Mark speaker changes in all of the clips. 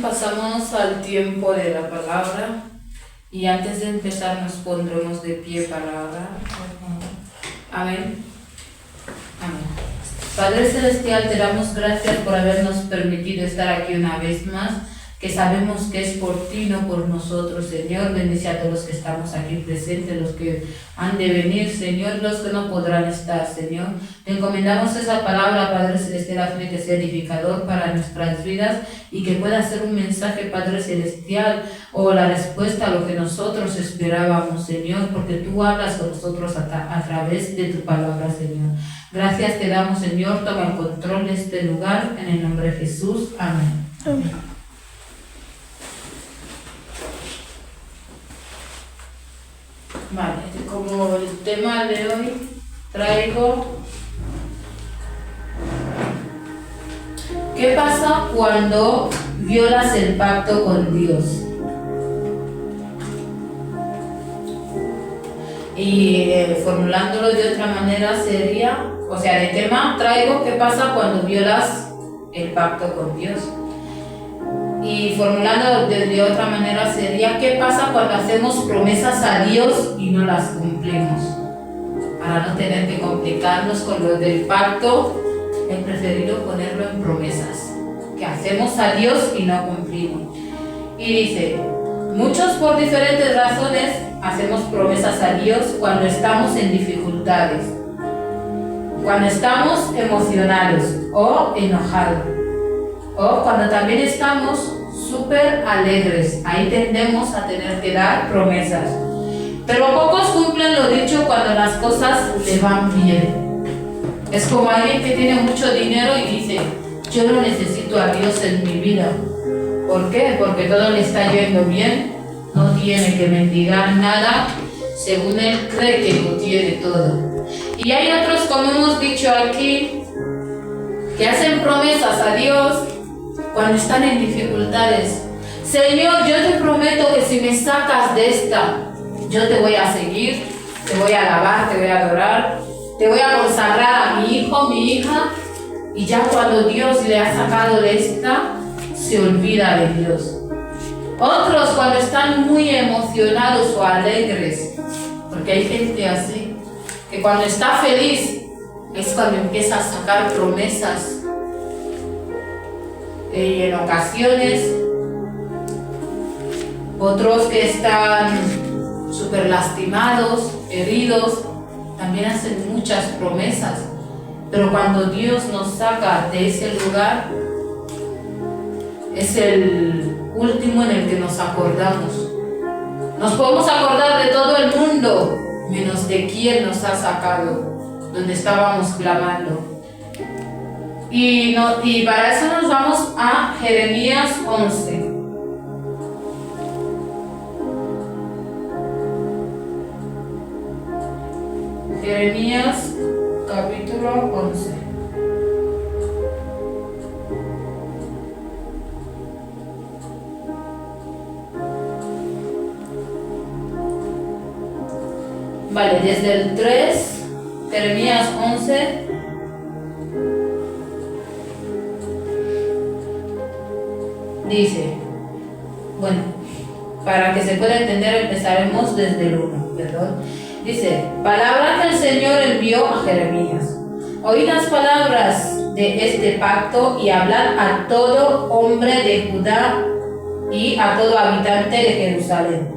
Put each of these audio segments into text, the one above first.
Speaker 1: pasamos al tiempo de la palabra y antes de empezar nos pondremos de pie para orar. Amén. Amén. Padre Celestial, te damos gracias por habernos permitido estar aquí una vez más, que sabemos que es por ti, no por nosotros, Señor. Bendice a todos los que estamos aquí presentes, los que han de venir, Señor, los que no podrán estar, Señor. Te encomendamos esa palabra, Padre Celestial, a fin de que sea edificador para nuestras vidas y que pueda ser un mensaje, Padre Celestial, o la respuesta a lo que nosotros esperábamos, Señor, porque tú hablas con nosotros a través de tu palabra, Señor. Gracias te damos, Señor. Toma el control de este lugar, en el nombre de Jesús. Amén.
Speaker 2: Amén.
Speaker 1: Vale, como el tema de hoy traigo ¿qué pasa cuando violas el pacto con Dios? Y formulándolo de otra manera sería, o sea, de tema traigo ¿qué pasa cuando violas el pacto con Dios? Y formulando de otra manera sería ¿qué pasa cuando hacemos promesas a Dios y no las cumplimos? Para no tener que complicarnos con lo del pacto, he preferido ponerlo en promesas que hacemos a Dios y no cumplimos. Y dice, muchos por diferentes razones hacemos promesas a Dios cuando estamos en dificultades, cuando estamos emocionados o enojados, o cuando también estamos súper alegres. Ahí tendemos a tener que dar promesas. Pero pocos cumplen lo dicho cuando las cosas le van bien. Es como alguien que tiene mucho dinero y dice, yo no necesito a Dios en mi vida. ¿Por qué? Porque todo le está yendo bien, no tiene que mendigar nada, según él cree que lo tiene todo. Y hay otros, como hemos dicho aquí, que hacen promesas a Dios cuando están en dificultades. Señor, yo te prometo que si me sacas de esta, yo te voy a seguir, te voy a alabar, te voy a adorar, te voy a consagrar a mi hijo, mi hija. Y ya cuando Dios le ha sacado de esta, se olvida de Dios. Otros cuando están muy emocionados o alegres, porque hay gente así, que cuando está feliz es cuando empieza a sacar promesas. Y en ocasiones, otros que están súper lastimados, heridos, también hacen muchas promesas. Pero cuando Dios nos saca de ese lugar, es el último en el que nos acordamos. Nos podemos acordar de todo el mundo, menos de quién nos ha sacado, donde estábamos clamando. Y para eso nos vamos a Jeremías 11. Jeremías capítulo 11. Vale, desde el 3, Jeremías 11. Dice, bueno, para que se pueda entender empezaremos desde el 1, perdón. Dice, palabra que el Señor envió a Jeremías. Oíd las palabras de este pacto y hablad a todo hombre de Judá y a todo habitante de Jerusalén.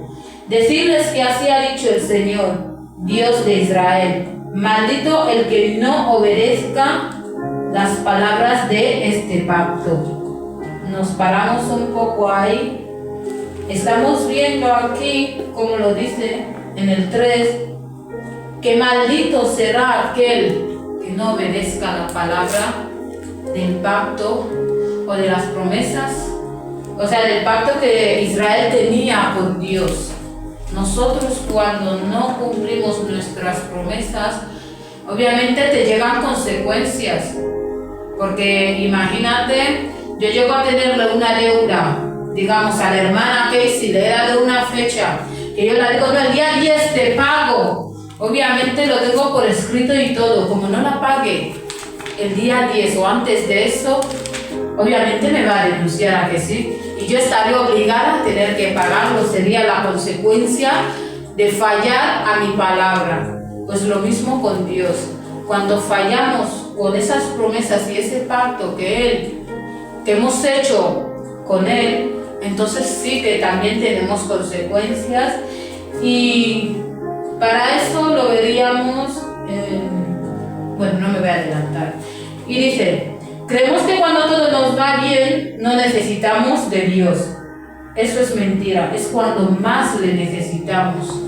Speaker 1: Decidles que así ha dicho el Señor, Dios de Israel, maldito el que no obedezca las palabras de este pacto. Nos paramos un poco ahí. Estamos viendo aquí, como lo dice en el 3, que maldito será aquel que no obedezca la palabra del pacto o de las promesas, o sea, del pacto que Israel tenía con Dios. Nosotros cuando no cumplimos nuestras promesas, obviamente te llegan consecuencias, porque imagínate, yo llego a tenerle una deuda, digamos, a la hermana Casey, le he dado una fecha, que yo le digo, no, el día 10 te pago. Obviamente lo tengo por escrito y todo, como no la pague el día 10 o antes de eso, obviamente me va a denunciar, ¿a que sí? Y yo estaré obligada a tener que pagarlo, sería la consecuencia de fallar a mi palabra. Pues lo mismo con Dios. Cuando fallamos con esas promesas y ese pacto que hemos hecho con Él, entonces sí que también tenemos consecuencias, y para eso lo veríamos, bueno, no me voy a adelantar. Y dice, creemos que cuando todo nos va bien, no necesitamos de Dios. Eso es mentira, es cuando más le necesitamos.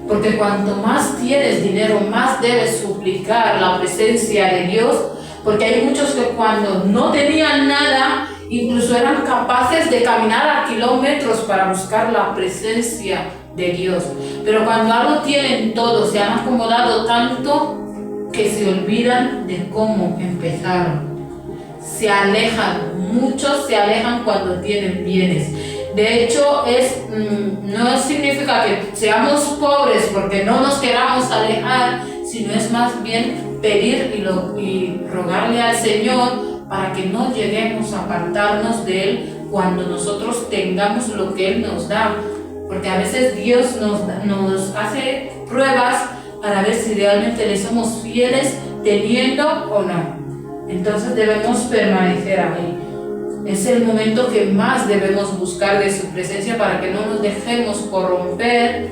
Speaker 1: Porque cuanto más tienes dinero, más debes suplicar la presencia de Dios, porque hay muchos que cuando no tenían nada, incluso eran capaces de caminar a kilómetros para buscar la presencia de Dios. Pero cuando algo tienen todo, se han acomodado tanto que se olvidan de cómo empezaron. Se alejan, muchos se alejan cuando tienen bienes. De hecho, no significa que seamos pobres porque no nos queramos alejar, sino es más bien pedir y rogarle al Señor para que no lleguemos a apartarnos de Él cuando nosotros tengamos lo que Él nos da. Porque a veces Dios nos hace pruebas para ver si realmente le somos fieles teniendo o no. Entonces debemos permanecer ahí. Es el momento que más debemos buscar de su presencia para que no nos dejemos corromper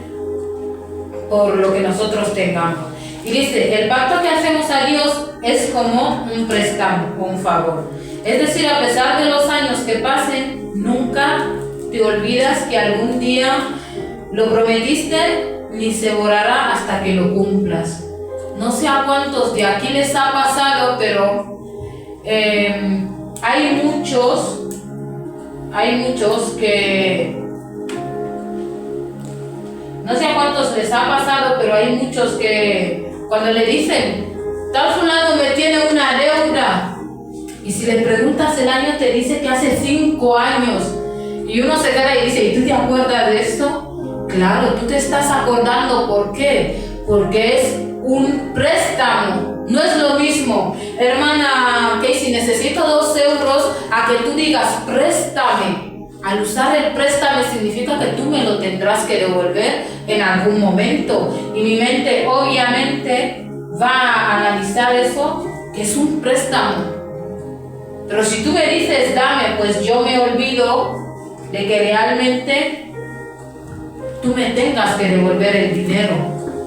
Speaker 1: por lo que nosotros tengamos. Y dice, el pacto que hacemos a Dios es como un préstamo, un favor. Es decir, a pesar de los años que pasen, nunca te olvidas que algún día lo prometiste, ni se borrará hasta que lo cumplas. No sé a cuántos de aquí les ha pasado, pero hay muchos que, no sé a cuántos les ha pasado, pero hay muchos que cuando le dicen, tal fulano me tiene una deuda, y si le preguntas el año te dice que hace 5 años, y uno se queda y dice, ¿y tú te acuerdas de esto? Claro, tú te estás acordando. ¿Por qué? Porque es un préstamo. No es lo mismo, hermana Casey, necesito 2 euros, a que tú digas préstame. Al usar el préstame significa que tú me lo tendrás que devolver en algún momento. Y mi mente obviamente va a analizar eso, que es un préstamo. Pero si tú me dices dame, pues yo me olvido de que realmente tú me tengas que devolver el dinero.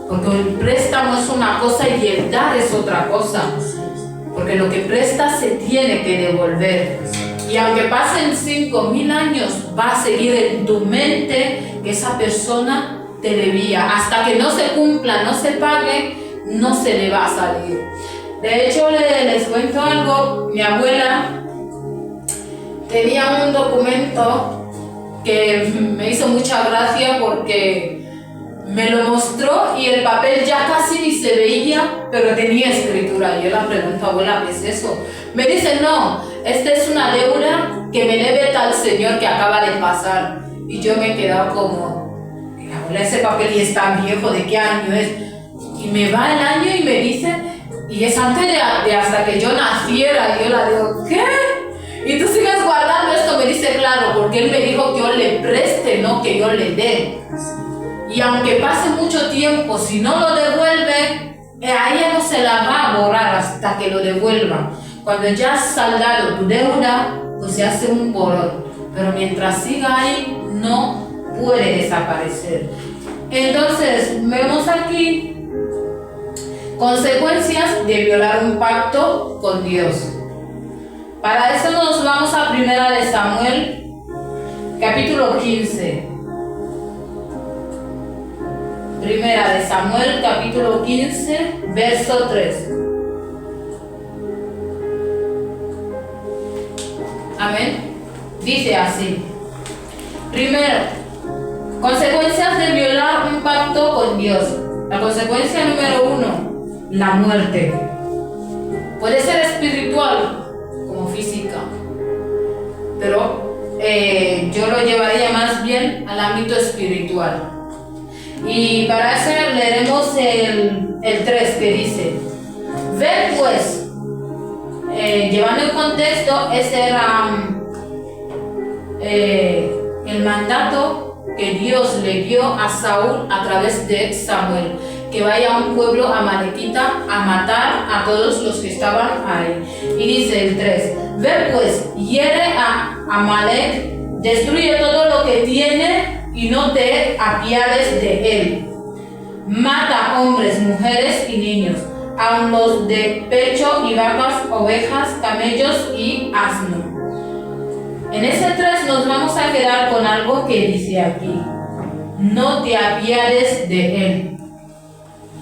Speaker 1: Porque el préstamo es una cosa y el dar es otra cosa. Porque lo que prestas se tiene que devolver. Y aunque pasen 5,000 años, va a seguir en tu mente que esa persona te debía. Hasta que no se cumpla, no se pague, no se le va a salir. De hecho, les cuento algo. Mi abuela tenía un documento que me hizo mucha gracia porque me lo mostró y el papel ya casi ni se veía, pero tenía escritura. Y yo la pregunto, abuela, ¿qué es eso? Me dice, no, esta es una deuda que me debe tal señor que acaba de pasar. Y yo me he quedado como, abuela, ese papel y es tan viejo, ¿de qué año es? Y me va el año y me dice, y es antes de hasta que yo naciera. Y yo la digo, ¿qué? Y tú sigues guardando esto. Me dice, claro, porque él me dijo que yo le preste, no que yo le dé. Y aunque pase mucho tiempo, si no lo devuelve, a ella no se la va a borrar hasta que lo devuelva. Cuando ya has saldado tu deuda, pues se hace un borrón. Pero mientras siga ahí, no puede desaparecer. Entonces, vemos aquí consecuencias de violar un pacto con Dios. Para eso nos vamos a 1 de Samuel, capítulo 15. 1 de Samuel, capítulo 15, verso 3. Amén. Dice así. Primero, consecuencias de violar un pacto con Dios. La consecuencia número 1, la muerte. Puede ser espiritual como física, pero yo lo llevaría más bien al ámbito espiritual. Y para eso leeremos el 3 que dice, ven pues, llevando el contexto, ese era el mandato que Dios le dio a Saúl a través de Samuel, que vaya a un pueblo amalequita a matar a todos los que estaban ahí. Y dice el 3, ve pues, hiere a Amalek, destruye todo lo que tiene y no te apiades de él. Mata hombres, mujeres y niños, aun los de pecho y vacas, ovejas, camellos y asno. En ese 3 nos vamos a quedar con algo que dice aquí: no te apiades de él.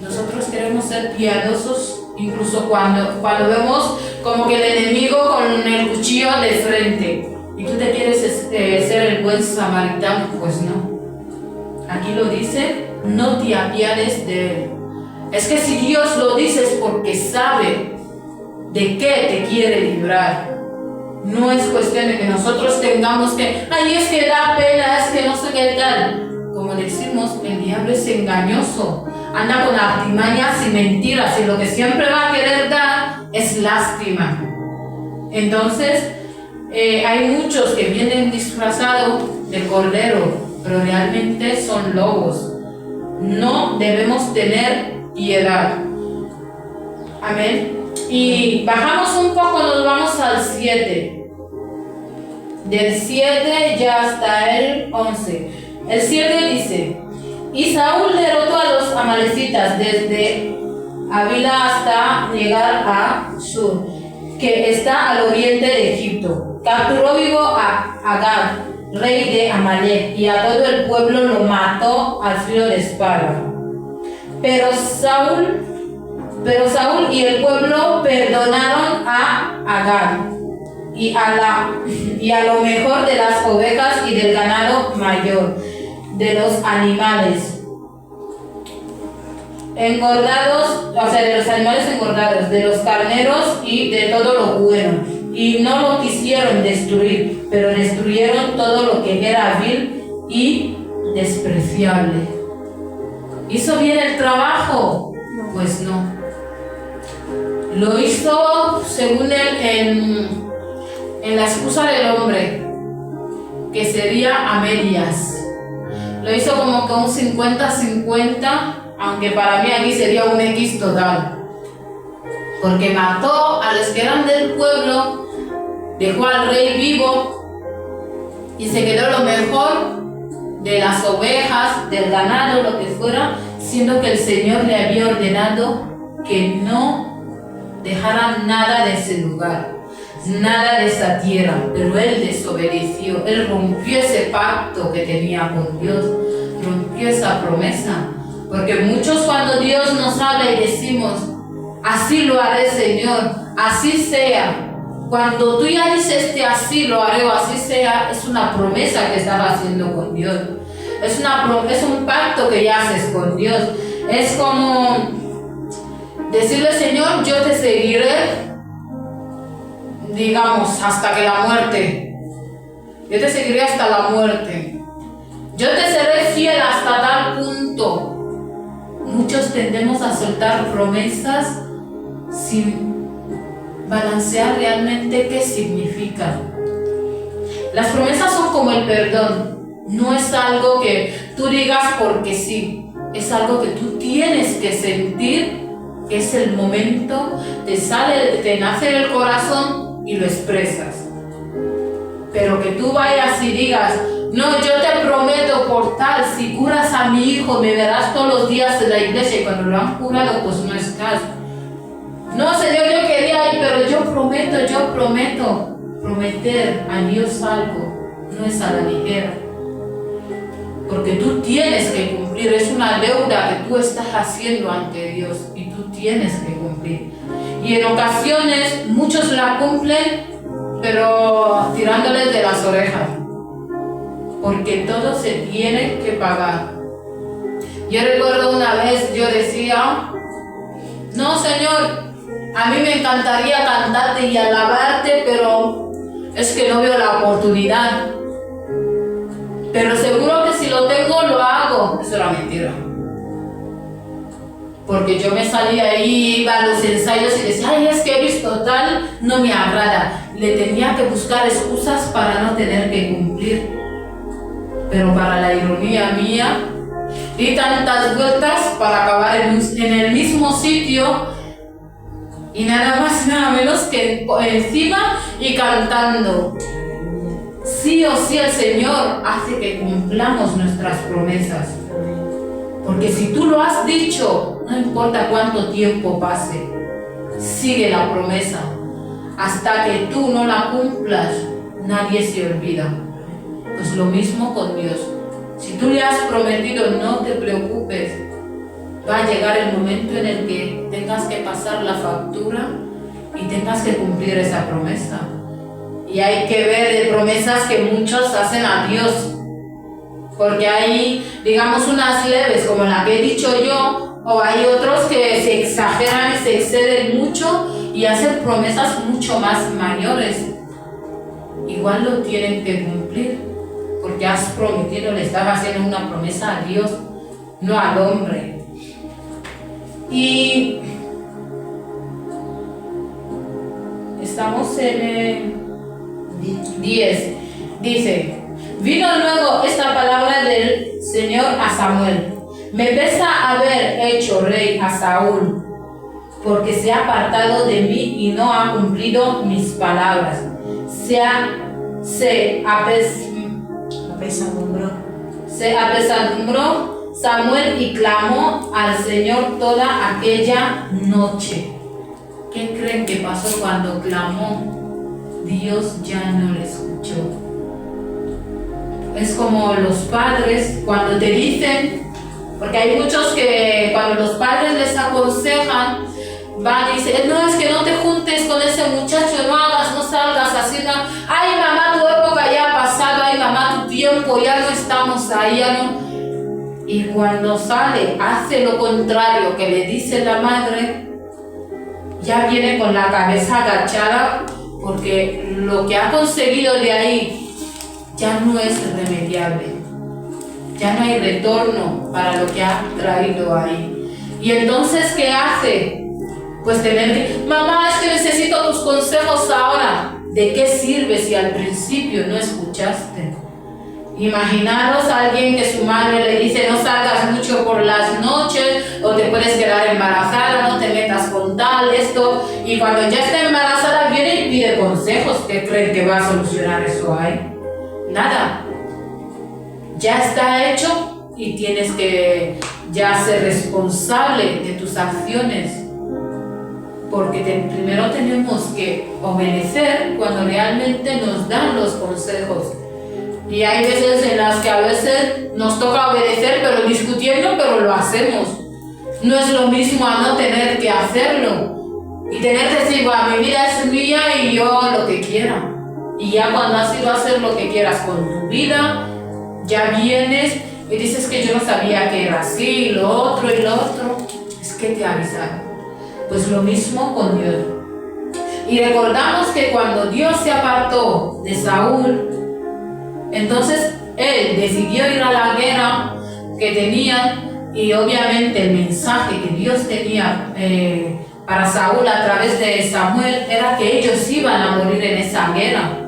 Speaker 1: Nosotros queremos ser piadosos incluso cuando vemos como que el enemigo con el cuchillo de frente y tú te quieres ser el buen samaritano. Pues no. Aquí lo dice: no te apiades de él. Es que si Dios lo dice es porque sabe de qué te quiere librar. No es cuestión de que nosotros tengamos que, ay, es que da pena, es que no sé qué tal. Como decimos, el diablo es engañoso, anda con artimañas y mentiras, y lo que siempre va a querer dar es lástima. Entonces, hay muchos que vienen disfrazados de cordero, pero realmente son lobos. No debemos tener piedad. Amén. Y bajamos un poco, nos vamos al 7. Del 7 ya hasta el 11. El 7 dice: y Saúl derrotó a los amalecitas desde Avila hasta llegar a Sur, que está al oriente de Egipto. Capturó vivo a Agag, rey de Amalek, y a todo el pueblo lo mató al filo de espada. Pero Saúl y el pueblo perdonaron a Agag y a lo mejor de las ovejas y del ganado mayor, de los animales engordados, o sea, de los animales engordados, de los carneros y de todo lo bueno. Y no lo quisieron destruir, pero destruyeron todo lo que era vil y despreciable. ¿Hizo bien el trabajo? Pues no. Lo hizo según él en la excusa del hombre, que sería a medias. Lo hizo como que un 50-50, aunque para mí aquí sería un X total. Porque mató a los que eran del pueblo, dejó al rey vivo y se quedó lo mejor de las ovejas, del ganado, lo que fuera, siendo que el Señor le había ordenado que no dejaran nada de ese lugar, nada de esa tierra. Pero él desobedeció, él rompió ese pacto que tenía con Dios, rompió esa promesa. Porque muchos, cuando Dios nos habla y decimos: así lo haré, Señor, así sea, cuando tú ya dices así lo haré o así sea, es una promesa que estás haciendo con Dios. Es un pacto que ya haces con Dios. Es como decirle: Señor, yo te seguiré, digamos, hasta que la muerte. Yo te seguiré hasta la muerte. Yo te seré fiel hasta tal punto. Muchos tendemos a soltar promesas sin balancear realmente qué significa. Las promesas son como el perdón. No es algo que tú digas porque sí. Es algo que tú tienes que sentir, que es el momento, te nace en el corazón y lo expresas. Pero que tú vayas y digas: no, yo te prometo por tal, si curas a mi hijo, me verás todos los días en la iglesia, y cuando lo han curado, pues no estás. No, Señor, yo quería ir, pero yo prometo. Prometer a Dios algo no es a la ligera. Porque tú tienes que cumplir, es una deuda que tú estás haciendo ante Dios y tú tienes que cumplir. Y en ocasiones muchos la cumplen, pero tirándoles de las orejas. Porque todo se tiene que pagar. Yo recuerdo una vez, yo decía: no, Señor, a mí me encantaría cantarte y alabarte, pero es que no veo la oportunidad. Pero seguro que si lo tengo, lo hago. Eso era mentira. porque yo me salía ahí, iba a los ensayos y decía, ay, es que he visto tal, no me agrada. Le tenía que buscar excusas para no tener que cumplir. Pero para la ironía mía, di tantas vueltas para acabar en el mismo sitio y nada más nada menos que encima y cantando. Sí o sí el Señor hace que cumplamos nuestras promesas. Porque si tú lo has dicho, no importa cuánto tiempo pase, sigue la promesa. Hasta que tú no la cumplas, nadie se olvida. Pues lo mismo con Dios. Si tú le has prometido, no te preocupes. Va a llegar el momento en el que tengas que pasar la factura y tengas que cumplir esa promesa. Y hay que ver de promesas que muchos hacen a Dios. Porque hay, digamos, unas leves como la que he dicho yo, o hay otros que se exageran y se exceden mucho y hacen promesas mucho más mayores. Igual lo tienen que cumplir, porque has prometido, le estás haciendo una promesa a Dios, no al hombre. Y estamos en el 10. Dice, vino luego esta palabra del Señor a Samuel. Me pesa haber hecho rey a Saúl, porque se ha apartado de mí y no ha cumplido mis palabras. Se apesadumbró Samuel y clamó al Señor toda aquella noche. ¿Qué creen que pasó cuando clamó? Dios ya no le escuchó. Es como los padres cuando te dicen, porque hay muchos que cuando los padres les aconsejan, van y dicen, no, es que no te juntes con ese muchacho, no hagas, no salgas así, no. Ay, mamá, tu época ya ha pasado, ay, mamá, tu tiempo, ya no estamos ahí, ya no. Y cuando sale, hace lo contrario que le dice la madre, ya viene con la cabeza agachada, porque lo que ha conseguido de ahí ya no es remediable. Ya no hay retorno para lo que ha traído ahí. Y entonces, ¿qué hace? Pues tener que, mamá, es que necesito tus consejos ahora. ¿De qué sirve si al principio no escuchaste? Imaginaros a alguien que su madre le dice no salgas mucho por las noches o te puedes quedar embarazada, no te metas con tal, esto, y cuando ya está embarazada viene y pide consejos. ¿Qué creen que va a solucionar eso ahí? Nada. Ya está hecho y tienes que ya ser responsable de tus acciones, porque primero tenemos que obedecer cuando realmente nos dan los consejos. Y hay veces en las que a veces nos toca obedecer, pero discutiendo, pero lo hacemos. No es lo mismo a no tener que hacerlo y tener que decir, bueno, mi vida es mía y yo lo que quiera. Y ya cuando has ido a hacer lo que quieras con tu vida, ya vienes y dices que yo no sabía que era así, lo otro y lo otro. Es que te avisaron. Pues lo mismo con Dios. Y recordamos que cuando Dios se apartó de Saúl, entonces él decidió ir a la guerra que tenían, y obviamente el mensaje que Dios tenía para Saúl a través de Samuel era que ellos iban a morir en esa guerra.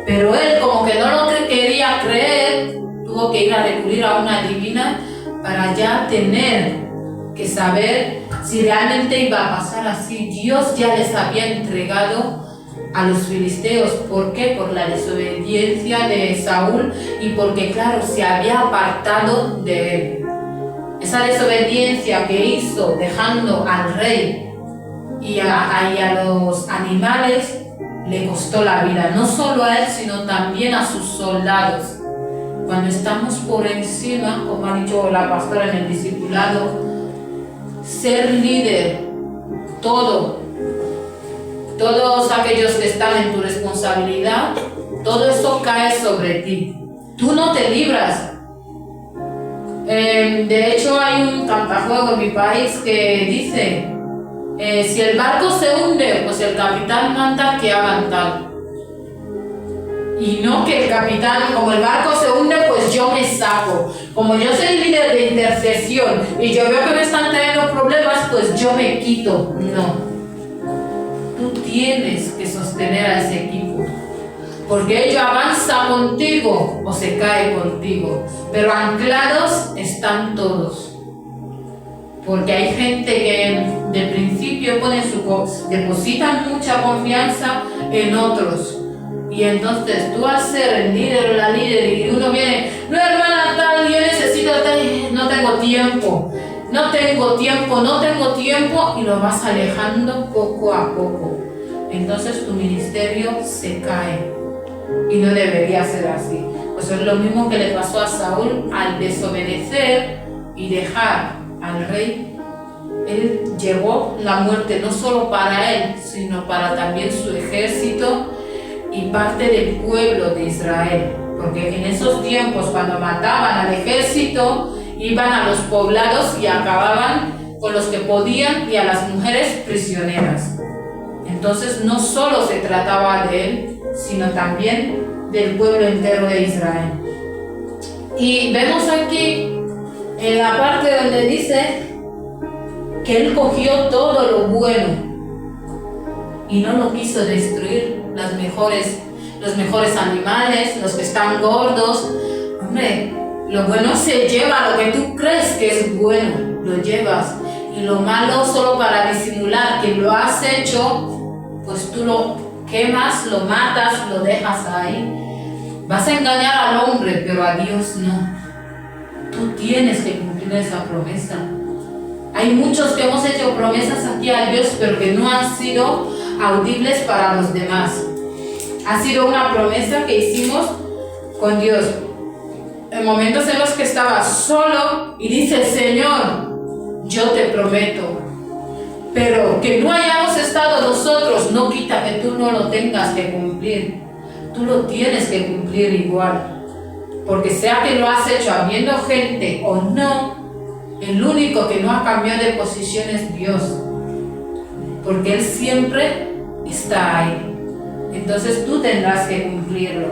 Speaker 1: Pero él, como que no lo quería creer, tuvo que ir a recurrir a una divina para ya tener que saber si realmente iba a pasar así. Dios ya les había entregado a los filisteos. ¿Por qué? Por la desobediencia de Saúl y porque, claro, se había apartado de él. Esa desobediencia que hizo dejando al rey y a los animales le costó la vida, no solo a él, sino también a sus soldados. Cuando estamos por encima, como ha dicho la pastora en el discipulado, ser líder, todos aquellos que están en tu responsabilidad, todo eso cae sobre ti. Tú no te libras. De hecho, hay un cantajuego en mi país que dice, si el barco se hunde, pues el capitán manda que hagan tal. Y no que el capitán, como el barco se hunde, pues pues yo me saco. Como yo soy líder de intercesión y yo veo que me están trayendo problemas, pues yo me quito. No. Tú tienes que sostener a ese equipo. Porque ello avanza contigo o se cae contigo. Pero anclados están todos. Porque hay gente que de principio depositan mucha confianza en otros. Y entonces tú al ser el líder o la líder y uno viene, no hermana tal, yo necesito tal, no tengo tiempo, y lo vas alejando poco a poco. Entonces tu ministerio se cae y no debería ser así. Pues es lo mismo que le pasó a Saúl al desobedecer y dejar al rey. Él llevó la muerte no solo para él, sino para también su ejército y parte del pueblo de Israel, porque en esos tiempos cuando mataban al ejército iban a los poblados y acababan con los que podían y a las mujeres prisioneras. Entonces no solo se trataba de él, sino también del pueblo entero de Israel. Y vemos aquí en la parte donde dice que él cogió todo lo bueno y no lo quiso destruir, los mejores animales, los que están gordos. Hombre, lo bueno se lleva, lo que tú crees que es bueno, lo llevas. Y lo malo solo para disimular que lo has hecho, pues tú lo quemas, lo matas, lo dejas ahí. Vas a engañar al hombre, pero a Dios no. Tú tienes que cumplir esa promesa. Hay muchos que hemos hecho promesas aquí a Dios, pero que no han sido audibles para los demás. Ha sido una promesa que hicimos con Dios en momentos en los que estaba solo y dice: Señor, yo te prometo. Pero que no hayamos estado nosotros no quita que tú no lo tengas que cumplir. Tú lo tienes que cumplir igual. Porque sea que lo has hecho habiendo gente o no, el único que no ha cambiado de posición es Dios. Porque Él siempre está ahí. Entonces tú tendrás que cumplirlo.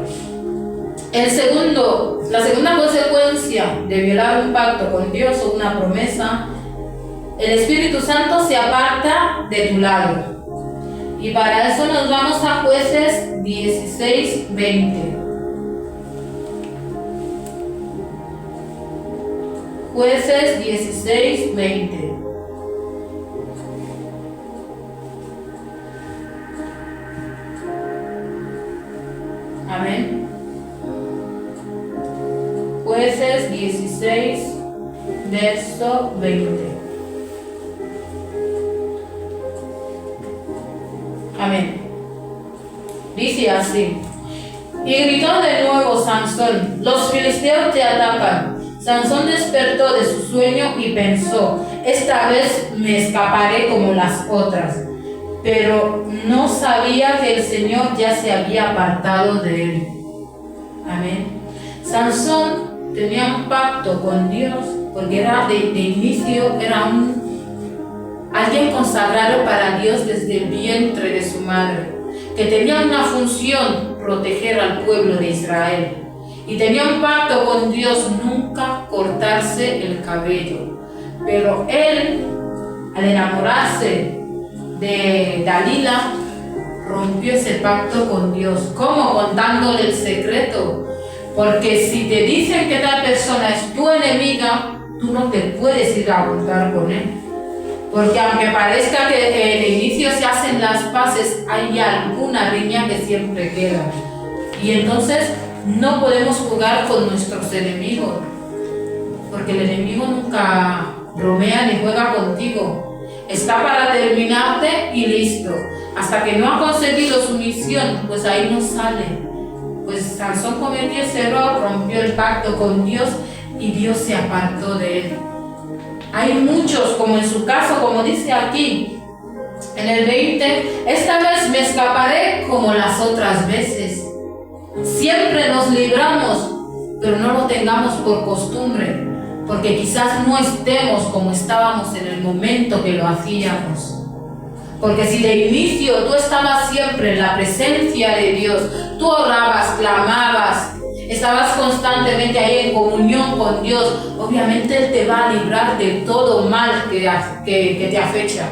Speaker 1: La segunda consecuencia de violar un pacto con Dios o una promesa, el Espíritu Santo se aparta de tu lado. Y para eso nos vamos a Jueces 16:20. Jueces 16:20. Amén. Jueces 16, verso 20. Amén. Dice así: y gritó de nuevo Sansón: los filisteos te atacan. Sansón despertó de su sueño y pensó: esta vez me escaparé como las otras. Pero no sabía que el Señor ya se había apartado de él. Amén. Sansón tenía un pacto con Dios, porque era de inicio, era alguien consagrado para Dios desde el vientre de su madre, que tenía una función: proteger al pueblo de Israel. Y tenía un pacto con Dios: nunca cortarse el cabello. Pero él, al enamorarse de Dalila, rompió ese pacto con Dios. ¿Cómo? Contándole el secreto. Porque si te dicen que tal persona es tu enemiga, tú no te puedes ir a juntar con él. Porque aunque parezca que de inicio se hacen las paces, hay alguna riña que siempre queda. Y entonces no podemos jugar con nuestros enemigos, porque el enemigo nunca bromea ni juega contigo. Está para terminarte y listo. Hasta que no ha conseguido su misión, pues ahí no sale. Pues Sansón cometió ese error, rompió el pacto con Dios y Dios se apartó de él. Hay muchos, como en su caso, como dice aquí, en el 20, esta vez me escaparé como las otras veces. Siempre nos libramos, pero no lo tengamos por costumbre, porque quizás no estemos como estábamos en el momento que lo hacíamos. Porque si de inicio tú estabas siempre en la presencia de Dios, tú orabas, clamabas, estabas constantemente ahí en comunión con Dios, obviamente Él te va a librar de todo mal que te afecha.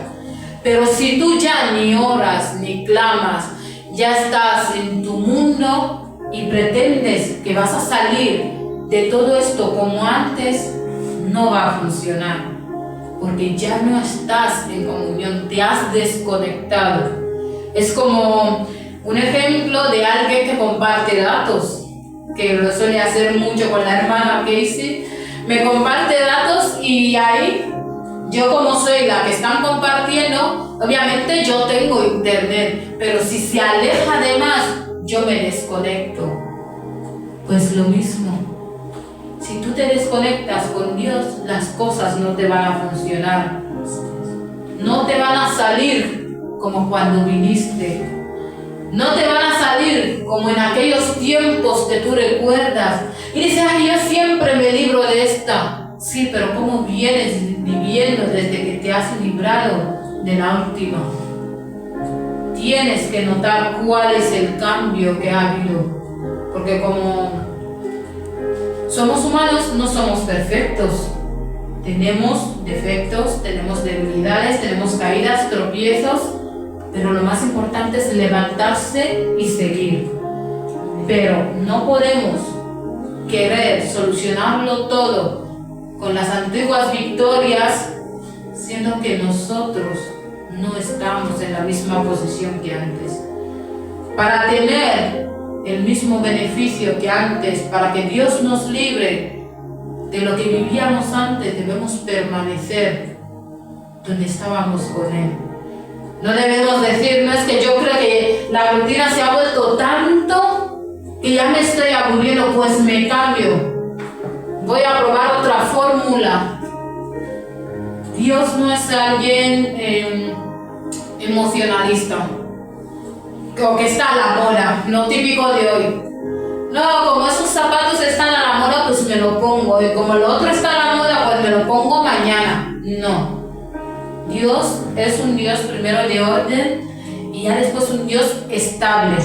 Speaker 1: Pero si tú ya ni oras ni clamas, ya estás en tu mundo y pretendes que vas a salir de todo esto como antes, no va a funcionar, porque ya no estás en comunión, te has desconectado. Es como un ejemplo de alguien que comparte datos, que lo suele hacer mucho con la hermana Casey. Me comparte datos y ahí, yo como soy la que están compartiendo, obviamente yo tengo internet, pero si se aleja de más, yo me desconecto. Pues lo mismo. Si tú te desconectas con Dios, las cosas no te van a funcionar. No te van a salir como cuando viniste. No te van a salir como en aquellos tiempos que tú recuerdas. Y dices, ay, yo siempre me libro de esta. Sí, pero ¿cómo vienes viviendo desde que te has librado de la última? Tienes que notar cuál es el cambio que ha habido. Porque como somos humanos, no somos perfectos. Tenemos defectos, tenemos debilidades, tenemos caídas, tropiezos, pero lo más importante es levantarse y seguir. Pero no podemos querer solucionarlo todo con las antiguas victorias, siendo que nosotros no estamos en la misma posición que antes. Para tener el mismo beneficio que antes, para que Dios nos libre de lo que vivíamos antes, debemos permanecer donde estábamos con Él. No debemos decir, no es que yo creo que la rutina se ha vuelto tanto que ya me estoy aburriendo, pues me cambio. Voy a probar otra fórmula. Dios no es alguien emocionalista, o que está a la moda, lo típico de hoy. No, como esos zapatos están a la moda, pues me lo pongo. Y como lo otro está a la moda, pues me lo pongo mañana. No. Dios es un Dios primero de orden y ya después un Dios estable.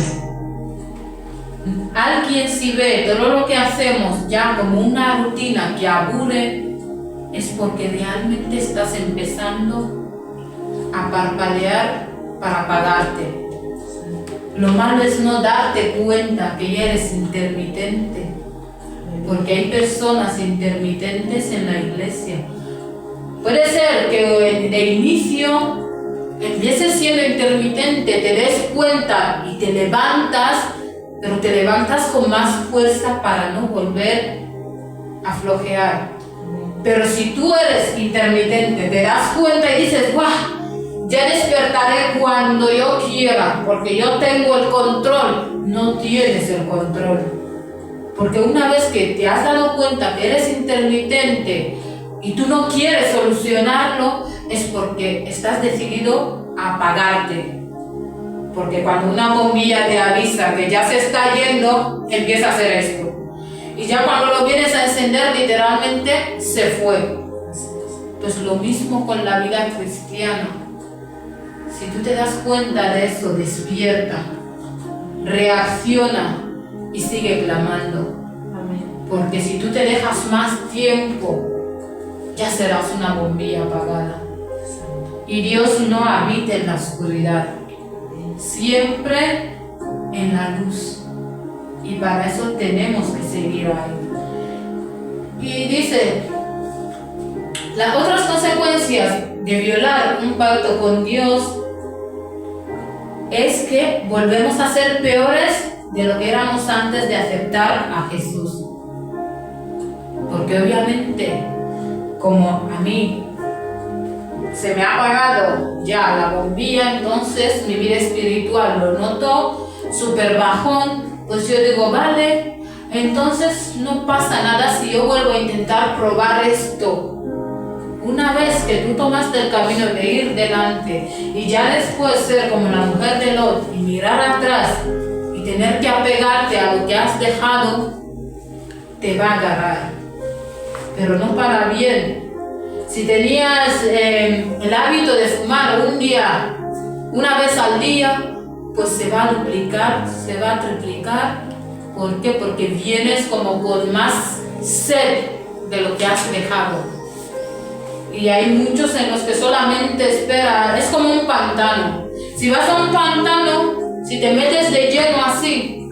Speaker 1: Alguien si ve todo lo que hacemos ya como una rutina que aburre, es porque realmente estás empezando a parpadear para apagarte. Lo malo es no darte cuenta que ya eres intermitente, porque hay personas intermitentes en la iglesia. Puede ser que de inicio empieces siendo intermitente, te des cuenta y te levantas, pero te levantas con más fuerza para no volver a flojear. Pero si tú eres intermitente, te das cuenta y dices, ¡guau! Ya despertaré cuando yo quiera, porque yo tengo el control. No tienes el control. Porque una vez que te has dado cuenta que eres intermitente y tú no quieres solucionarlo, es porque estás decidido a apagarte. Porque cuando una bombilla te avisa que ya se está yendo, empieza a hacer esto. Y ya cuando lo vienes a encender, literalmente se fue. Pues lo mismo con la vida cristiana. Si tú te das cuenta de eso, despierta, reacciona y sigue clamando. Porque si tú te dejas más tiempo, ya serás una bombilla apagada. Y Dios no habita en la oscuridad, siempre en la luz. Y para eso tenemos que seguir ahí. Y dice, las otras consecuencias de violar un pacto con Dios es que volvemos a ser peores de lo que éramos antes de aceptar a Jesús. Porque obviamente, como a mí se me ha apagado ya la bombilla, entonces mi vida espiritual lo noto súper bajón, pues yo digo, vale, entonces no pasa nada si yo vuelvo a intentar probar esto. Una vez que tú tomaste el camino de ir delante y ya después ser como la mujer de Lot y mirar atrás y tener que apegarte a lo que has dejado, te va a agarrar, pero no para bien. Si tenías el hábito de fumar una vez al día, pues se va a duplicar, se va a triplicar ¿Por qué? Porque vienes como con más sed de lo que has dejado. Y hay muchos en los que solamente esperan, es como un pantano. Si vas a un pantano, si te metes de lleno así,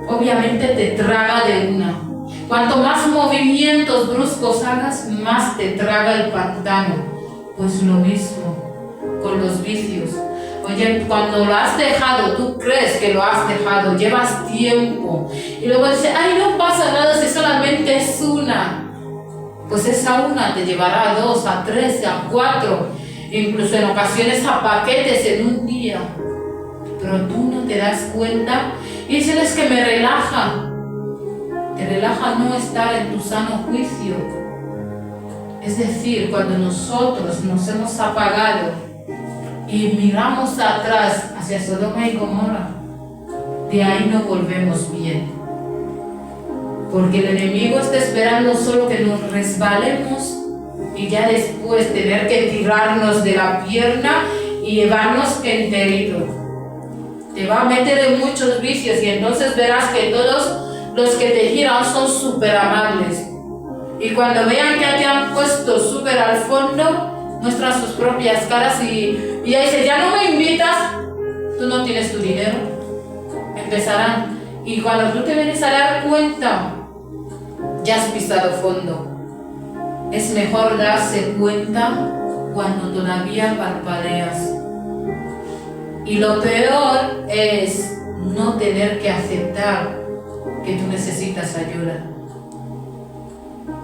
Speaker 1: obviamente te traga de una. Cuanto más movimientos bruscos hagas, más te traga el pantano. Pues lo mismo con los vicios. Oye, cuando lo has dejado, tú crees que lo has dejado, llevas tiempo, y luego dices, ay, no pasa nada si solamente es una. Pues esa una te llevará a 2, a 3, a 4, incluso en ocasiones a paquetes en un día. Pero tú no te das cuenta y dices, es que me relaja. Te relaja no estar en tu sano juicio. Es decir, cuando nosotros nos hemos apagado y miramos atrás hacia Sodoma y Gomorra, de ahí no volvemos bien. Porque el enemigo está esperando solo que nos resbalemos y ya después tener que tirarnos de la pierna y llevarnos enterito. Te va a meter en muchos vicios y entonces verás que todos los que te giran son súper amables. Y cuando vean que te han puesto súper al fondo, muestran sus propias caras y ya dicen, ya no me invitas, tú no tienes tu dinero. Empezarán. Y cuando tú te vienes a dar cuenta, ya has pisado fondo. Es mejor darse cuenta cuando todavía parpadeas. Y lo peor es no tener que aceptar que tú necesitas ayuda.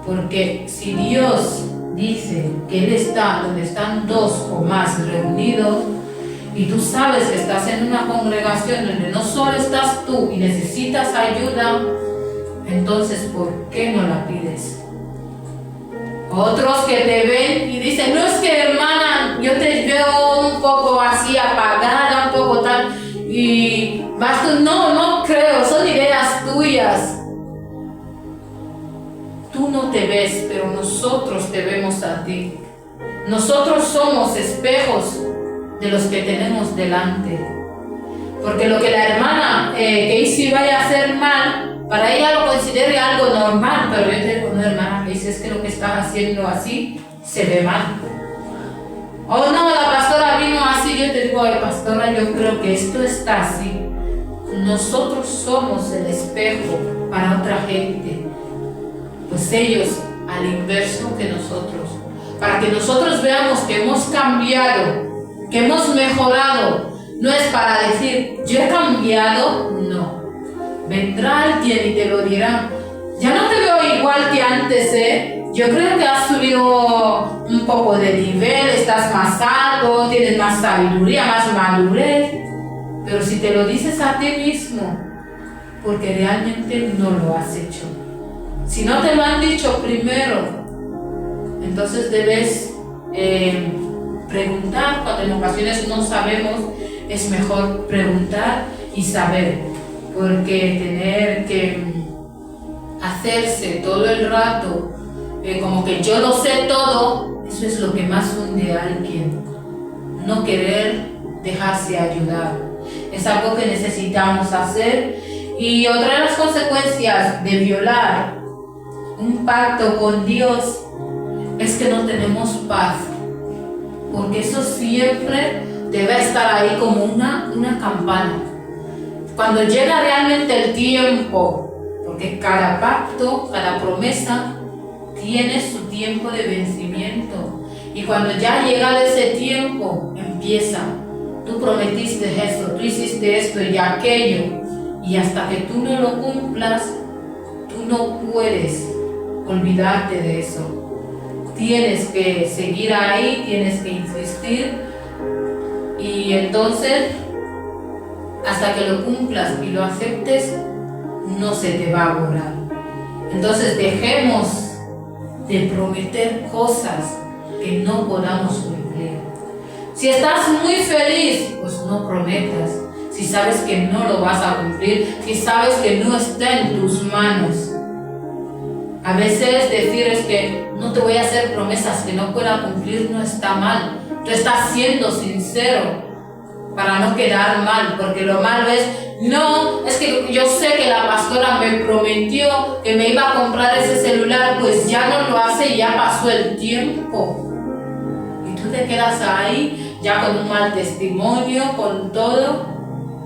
Speaker 1: Porque si Dios dice que Él está donde están 2 o más reunidos, y tú sabes que estás en una congregación donde no solo estás tú y necesitas ayuda, entonces ¿por qué no la pides? Otros que te ven y dicen, no, es que hermana, yo te veo un poco así apagada, un poco tal, y vas tú, no creo, son ideas tuyas. Tú no te ves, pero nosotros te vemos a ti. Nosotros somos espejos de los que tenemos delante. Porque lo que la hermana Casey vaya a hacer mal, para ella lo considere algo normal, pero yo te digo, no, hermana Casey, es que lo que estás haciendo así se ve mal. Oh no, la pastora vino así, yo te digo, ay pastora, yo creo que esto está así. Nosotros somos el espejo para otra gente. Pues ellos al inverso que nosotros, para que nosotros veamos que hemos cambiado, que hemos mejorado. No es para decir, yo he cambiado, no. Vendrá alguien y te lo dirá, ya no te veo igual que antes, yo creo que has subido un poco de nivel, estás más alto, tienes más sabiduría, más madurez. Pero si te lo dices a ti mismo, porque realmente no lo has hecho. Si no te lo han dicho primero, entonces debes preguntar. Cuando en ocasiones no sabemos, es mejor preguntar y saber, porque tener que hacerse todo el rato como que yo lo sé todo, eso es lo que más hunde a alguien. No querer dejarse ayudar es algo que necesitamos hacer. Y otra de las consecuencias de violar un pacto con Dios es que no tenemos paz, porque eso siempre debe estar ahí como una campana. Cuando llega realmente el tiempo, porque cada pacto, cada promesa tiene su tiempo de vencimiento, y cuando ya llega ese tiempo, empieza, tú prometiste eso, tú hiciste esto y aquello, y hasta que tú no lo cumplas, tú no puedes olvidarte de eso. Tienes que seguir ahí, tienes que insistir, y entonces hasta que lo cumplas y lo aceptes, no se te va a borrar. Entonces dejemos de prometer cosas que no podamos cumplir. Si estás muy feliz, pues no prometas. Si sabes que no lo vas a cumplir, si sabes que no está en tus manos. A veces decir es que no te voy a hacer promesas que no pueda cumplir no está mal. Tú estás siendo sincero. para no quedar mal, porque lo malo es, no, es que yo sé que la pastora me prometió que me iba a comprar ese celular, pues ya no lo hace y ya pasó el tiempo. Y tú te quedas ahí ya con un mal testimonio, con todo.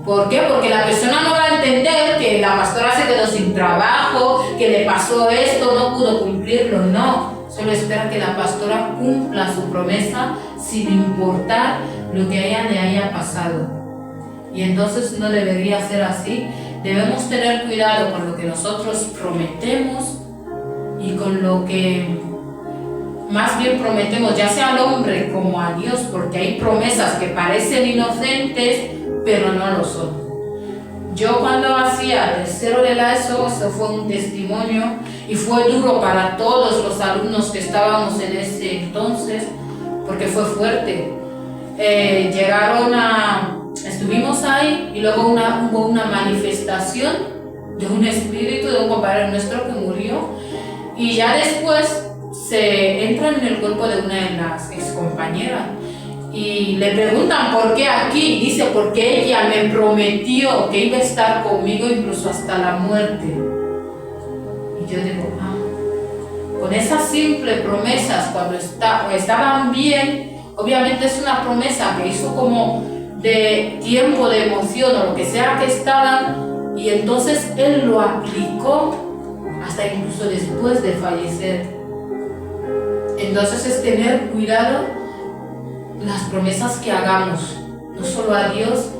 Speaker 1: ¿Por qué? Porque la persona no va a entender que la pastora se quedó sin trabajo, que le pasó esto, no pudo cumplirlo, no. Solo espera que la pastora cumpla su promesa sin importar lo que le haya pasado. Y entonces no debería ser así. Debemos tener cuidado con lo que nosotros prometemos y con lo que más bien prometemos, ya sea al hombre como a Dios, porque hay promesas que parecen inocentes, pero no lo son. Yo cuando hacía tercero de la ESO, eso fue un testimonio y fue duro para todos los alumnos que estábamos en ese entonces, porque fue fuerte. Estuvimos ahí y luego hubo una manifestación de un espíritu de un compañero nuestro que murió, y ya después se entra en el cuerpo de una de las excompañeras y le preguntan por qué aquí. Dice, porque ella me prometió que iba a estar conmigo incluso hasta la muerte. Y yo digo, con esas simples promesas, cuando estaban bien, obviamente es una promesa que hizo como de tiempo, de emoción o lo que sea que estaban, y entonces él lo aplicó hasta incluso después de fallecer. Entonces es tener cuidado las promesas que hagamos, no solo a Dios,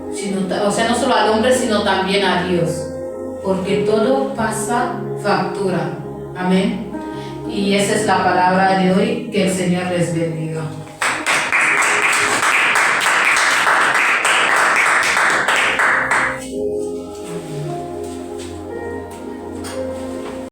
Speaker 1: no solo al hombre, sino también a Dios, porque todo pasa factura. Amén. Y esa es la palabra de hoy. Que el Señor les bendiga.